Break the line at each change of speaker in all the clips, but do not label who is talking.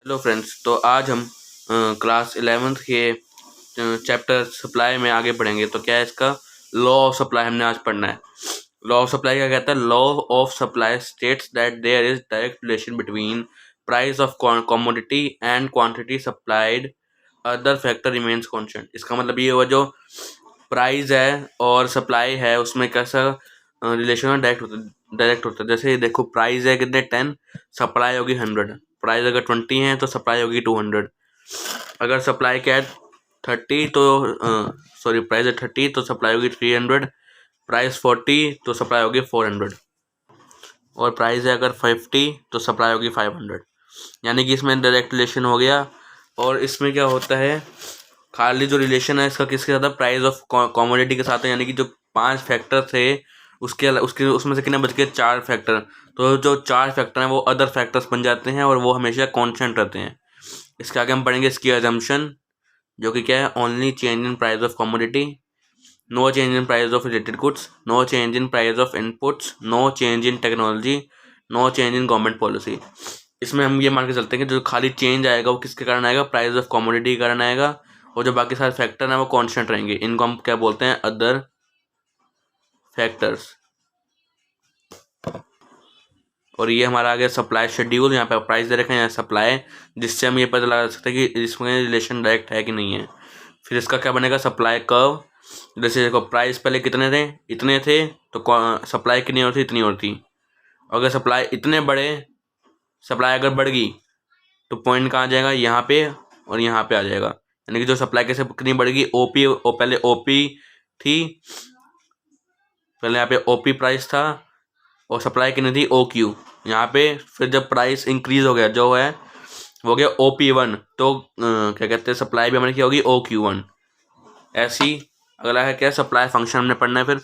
Hello friends, तो आज हम क्लास 11th के चैप्टर सप्लाई में आगे बढ़ेंगे। तो क्या है इसका लॉ ऑफ सप्लाई हमने आज पढ़ना है। लॉ ऑफ सप्लाई क्या कहता है? Law of supply states that there is direct relation between price of commodity and quantity supplied, other factor remains constant. इसका मतलब ये हुआ जो प्राइस है और सप्लाई है उसमें कैसा रिलेशन डायरेक्ट होता है। जैसे देखो, प्राइस है कितने 10, सप्लाई होगी 100। प्राइस अगर 20 है तो सप्लाई होगी 200। अगर सप्लाई क्या है 30 तो प्राइस है 30 तो सप्लाई होगी 300। प्राइस 40 तो सप्लाई होगी 400। और प्राइस है अगर 50 तो सप्लाई होगी 500। यानी कि इसमें डायरेक्ट रिलेशन हो गया। और इसमें क्या होता है, खाली जो रिलेशन है इसका किसके साथ है? प्राइस ऑफ कमोडिटी के साथ है। यानी कि जो 5 फैक्टर थे उसके उसमें से कितने बच गए? 4 फैक्टर। तो जो 4 फैक्टर हैं वो अदर फैक्टर्स बन जाते हैं और वो हमेशा कांस्टेंट रहते हैं। इसके आगे हम पढ़ेंगे इसकी अजम्पशन, जो कि क्या है? Only change in price of commodity, no change in price of related goods, no change in price of inputs, no change in technology, no change in government policy. इसमें हम ये मान के चलते हैं कि जो खाली चेंज आएगा वो किसके कारण आएगा? प्राइस ऑफ कमोडिटी के कारण आएगा। और जो बाकी सारे फैक्टर हैं वो कांस्टेंट रहेंगे। इनको हम क्या बोलते हैं? Other factors. और ये हमारा आ गया सप्लाई शेड्यूल। यहाँ पे प्राइस दे रखे हैं, यहाँ सप्लाई, जिससे हम ये पता लगा सकते हैं कि इसमें रिलेशन डायरेक्ट है कि नहीं है। फिर इसका क्या बनेगा? Supply curve. जैसे देखो, प्राइस पहले कितने थे? इतने थे। तो सप्लाई कितनी और थी? इतनी और थी। अगर सप्लाई इतने बड़े, सप्लाई अगर बढ़ गई तो पॉइंट कहाँ आ जाएगा? यहाँ पे और यहाँ पे आ जाएगा। यानी कि जो सप्लाई कैसे कितनी बढ़ेगी? ओपी, पहले ओपी थी, पहले यहाँ पे ओपी प्राइस था और सप्लाई कितनी थी? O Q. यहाँ पे फिर जब प्राइस इंक्रीज हो गया, जो है हो गया OP1, तो क्या कहते हैं, सप्लाई भी हमारी क्या होगी? OQ1। ऐसी अगला है क्या? सप्लाई फंक्शन हमने पढ़ना है। फिर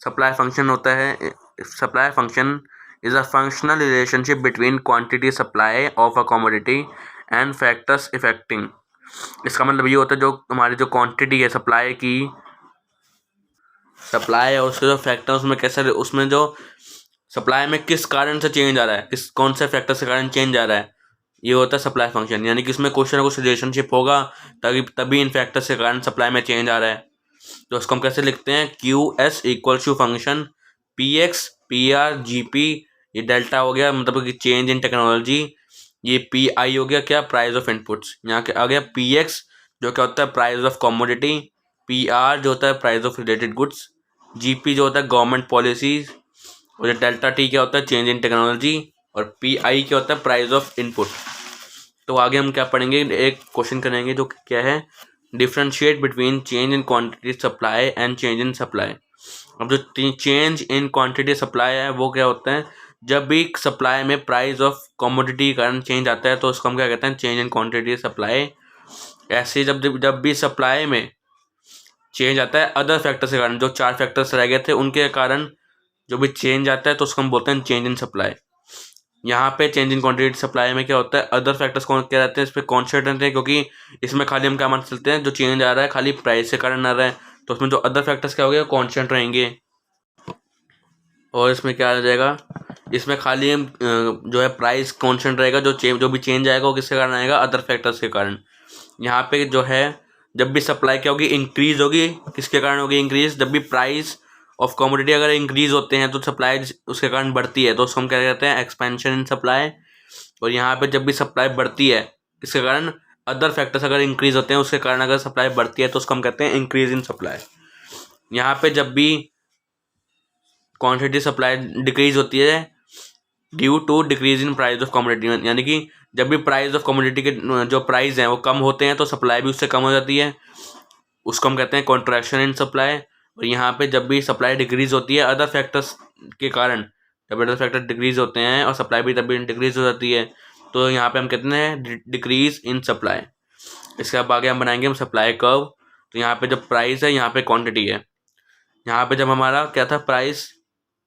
सप्लाई फंक्शन होता है, supply function is a functional relationship between quantity supply of a commodity and factors affecting. इसका मतलब ये होता है जो हमारी जो क्वांटिटी है सप्लाई की, सप्लाई और उसके जो फैक्टर उसमें कैसे, उसमें जो सप्लाई में किस कारण से चेंज आ रहा है, किस कौन से फैक्टर से कारण चेंज आ रहा है, ये होता है सप्लाई फंक्शन। यानी कि इसमें कुछ ना कुछ रिलेशनशिप होगा तभी इन फैक्टर्स के कारण सप्लाई में चेंज आ रहा है। तो उसको हम कैसे लिखते हैं? QS equal to function PX PR GP। ये डेल्टा हो गया मतलब कि चेंज इन टेक्नोलॉजी। ये PI हो गया क्या? Price of inputs. यहाँ के आ गया PX जो क्या होता है? Price of commodity. PR जो होता है price of related goods. GP जो होता है गवर्नमेंट पॉलिसीज। और ये डेल्टा T क्या होता है? Change in technology. और PI क्या होता है? Price of input. तो आगे हम क्या पढ़ेंगे? एक क्वेश्चन करेंगे जो क्या है, differentiate between change in quantity supply and change in supply. अब जो चेंज इन क्वांटिटी सप्लाई है वो क्या होता है? जब भी सप्लाई में प्राइस ऑफ कमोडिटी के कारण चेंज आता है तो उसको हम क्या कहते हैं? Change in quantity supply. ऐसे जब भी सप्लाई में चेंज आता है अदर फैक्टर्स के कारण, जो 4 फैक्टर्स रह गए थे उनके कारण जो भी चेंज आता है तो उसको हम बोलते हैं चेंज इन सप्लाई। यहाँ पे चेंज इन क्वांटिटी सप्लाई में क्या होता है? अदर फैक्टर्स कौन क्या रहते हैं? इस पर कॉन्स्टेंट रहते हैं, क्योंकि इसमें खाली हम क्या मान चलते हैं जो चेंज आ रहा है खाली प्राइस के कारण आ रहा है, तो उसमें जो अदर फैक्टर्स क्या हो गया? कॉन्स्टेंट रहेंगे। और इसमें क्या आ जाएगा? इसमें खाली हम जो है प्राइस कॉन्स्टेंट रहेगा, जो भी चेंज आएगा वो किसके कारण आएगा? अदर फैक्टर्स के कारण। यहाँ पे जो है जब भी सप्लाई क्या होगी? इंक्रीज होगी। किसके कारण होगी इंक्रीज? जब भी प्राइस ऑफ कमोडिटी अगर इंक्रीज होते हैं तो सप्लाई उसके कारण बढ़ती है, तो उसको हम क्या कहते हैं? Expansion in supply. और यहाँ पे जब भी सप्लाई बढ़ती है किसके कारण? अदर फैक्टर्स अगर इंक्रीज होते हैं उसके कारण अगर सप्लाई बढ़ती है तो उसको हम कहते हैं इंक्रीज इन सप्लाई। यहाँ पे जब भी क्वांटिटी सप्लाई डिक्रीज होती है due to decrease in price of commodity, यानी कि जब भी प्राइस ऑफ कमोडिटी के जो प्राइस हैं वो कम होते हैं तो सप्लाई भी उससे कम हो जाती है, उसको हम कहते हैं कॉन्ट्रैक्शन इन सप्लाई। और यहाँ पे जब भी सप्लाई डिक्रीज होती है अदर फैक्टर्स के कारण, जब अदर फैक्टर डिक्रीज होते हैं और सप्लाई भी तभी डिक्रीज हो जाती है, तो यहाँ पे हम कहते हैं डिक्रीज इन सप्लाई। इसके अब आगे हम बनाएंगे हम सप्लाई कर्व। तो यहाँ पे जब प्राइस है, यहाँ पे क्वांटिटी है। यहाँ पे जब हमारा क्या था? प्राइस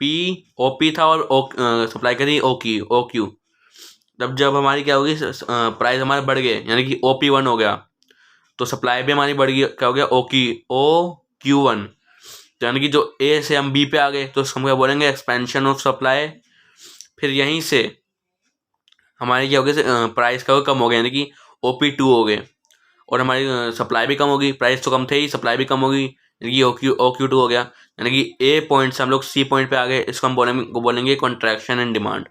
POP था और सप्लाई करी OQ। जब हमारी क्या होगी? प्राइस हमारे बढ़ गए यानी कि OP1 हो गया, तो सप्लाई भी हमारी बढ़ गई, क्या हो गया? OQ1। यानी कि जो A से हम B पे आ गए तो उसको हम क्या बोलेंगे? Expansion of supply. फिर यहीं से हमारी क्या होगी, प्राइस का कम हो गया, यानी कि OP2 हो गए, और हमारी सप्लाई भी कम होगी, प्राइस तो कम थे ही, सप्लाई भी कम होगी, यानी कि OQ2 हो गया, यानी कि A पॉइंट से हम लोग C पॉइंट पे आ गए। इसको हम बोलेंगे कॉन्ट्रैक्शन इन डिमांड।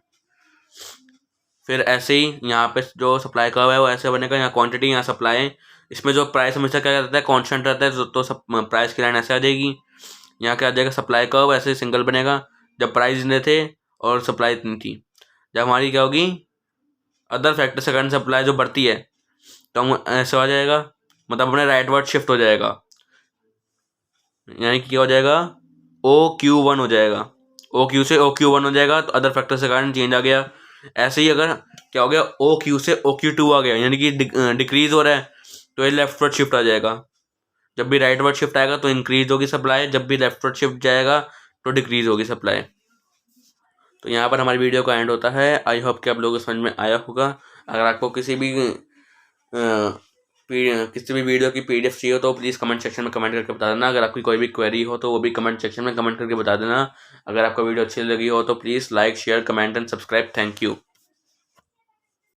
फिर ऐसे ही यहाँ पे जो सप्लाई कर्व है वो ऐसे बनेगा, यहाँ क्वांटिटी यहाँ सप्लाई, इसमें जो प्राइस हमेशा क्या रहता है, कांस्टेंट रहता है, तो सब प्राइस की लाइन ऐसे आ जाएगी। यहाँ क्या आ जाएगा, सप्लाई कर्व ऐसे सिंगल बनेगा जब प्राइस इतने थे और सप्लाई इतनी थी। जब हमारी क्या होगी, अदर फैक्टर से करंट सप्लाई जो बढ़ती है, तो हम ऐसे आ जाएगा, मतलब अपने राइट वर्ड शिफ्ट हो जाएगा, यानी कि क्या हो जाएगा, OQ1 हो जाएगा, OQ से OQ1 हो जाएगा, तो अदर फैक्टर से कारण चेंज आ गया। ऐसे ही अगर क्या हो गया, OQ से OQ2 आ गया, यानी कि डिक्रीज हो रहा है, तो ये लेफ्ट वर्ड शिफ्ट आ जाएगा। जब भी राइट वर्ड शिफ्ट आएगा तो इंक्रीज होगी सप्लाई, जब भी लेफ्ट वर्ड शिफ्ट जाएगा तो डिक्रीज होगी सप्लाई। तो यहाँ पर हमारी वीडियो का एंड होता है। आई होप कि आप लोगों को समझ में आया होगा। अगर आपको किसी भी वीडियो की PDF चाहिए हो तो प्लीज़ कमेंट सेक्शन में कमेंट करके बता देना। अगर आपकी कोई भी क्वेरी हो तो वो भी कमेंट सेक्शन में कमेंट करके बता देना। अगर आपको वीडियो अच्छी लगी हो तो please like, share, comment and subscribe. Thank you.